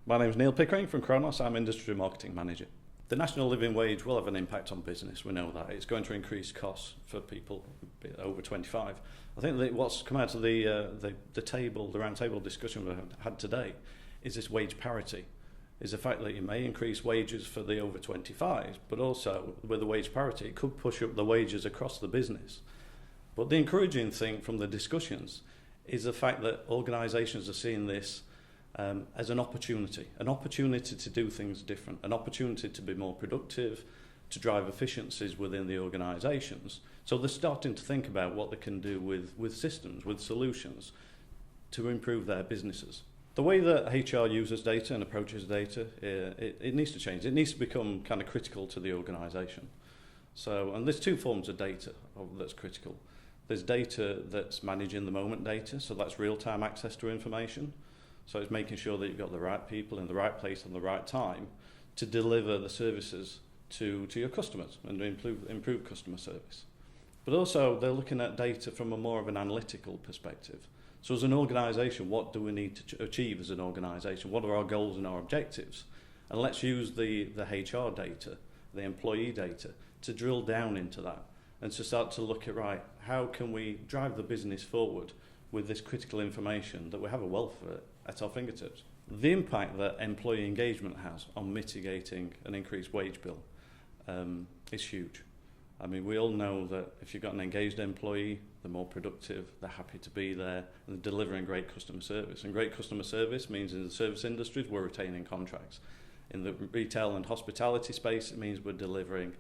My name is Neil Pickering from Kronos. I'm Industry Marketing Manager. The national living wage will have an impact on business. We know that. It's going to increase costs for people over 25. I think that what's come out of the round table discussion we had today is this wage parity. Is the fact that you may increase wages for the over 25s, but also with the wage parity, it could push up the wages across the business. But the encouraging thing from the discussions is the fact that organisations are seeing this as an opportunity to do things different, an opportunity to be more productive, to drive efficiencies within the organisations. So they're starting to think about what they can do with systems, with solutions to improve their businesses. The way that HR uses data and approaches data, it needs to change. It needs to become kind of critical to the organisation. And there's two forms of data that's critical. There's data that's managing the moment data, so that's real-time access to information. So it's making sure that you've got the right people in the right place and the right time to deliver the services to your customers and to improve customer service. But also they're looking at data from a more of an analytical perspective. So as an organisation, what do we need to achieve as an organisation? What are our goals and our objectives? And let's use the HR data, the employee data, to drill down into that and to start to look at, right, how can we drive the business forward with this critical information that we have a wealth of it at our fingertips. The impact that employee engagement has on mitigating an increased wage bill is huge. I mean, we all know that if you've got an engaged employee, they're more productive, they're happy to be there, and they're delivering great customer service. And great customer service means in the service industries, we're retaining contracts. In the retail and hospitality space, it means we're delivering,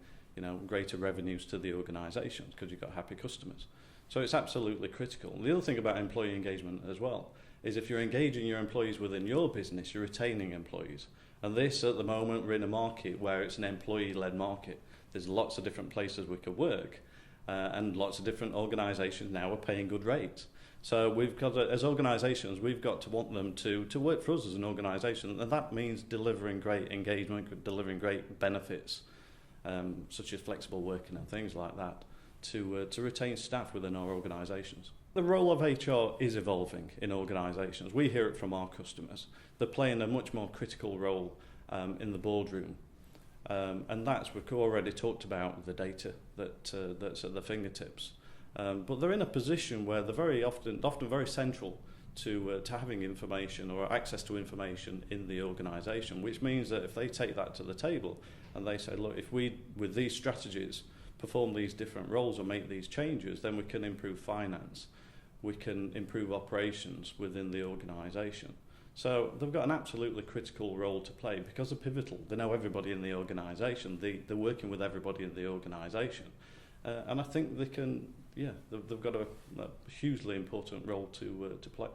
greater revenues to the organisations because you've got happy customers. So it's absolutely critical. The other thing about employee engagement as well is if you're engaging your employees within your business, you're retaining employees. And this, at the moment, we're in a market where it's an employee-led market. There's lots of different places we could work, and lots of different organisations now are paying good rates. So we've got, as organisations, we've got to want them to work for us as an organisation, and that means delivering great engagement, delivering great benefits, such as flexible working and things like that, to retain staff within our organisations. The role of HR is evolving in organisations. We hear it from our customers. They're playing a much more critical role in the boardroom. And we've already talked about the data that's at the fingertips. But they're in a position where they're very often very central to having information or access to information in the organisation, which means that if they take that to the table and they say, look, if we, with these strategies, perform these different roles or make these changes, then we can improve finance, we can improve operations within the organisation. So they've got an absolutely critical role to play because they're pivotal. They know everybody in the organisation. They're working with everybody in the organisation. And I think they've got a hugely important role to play.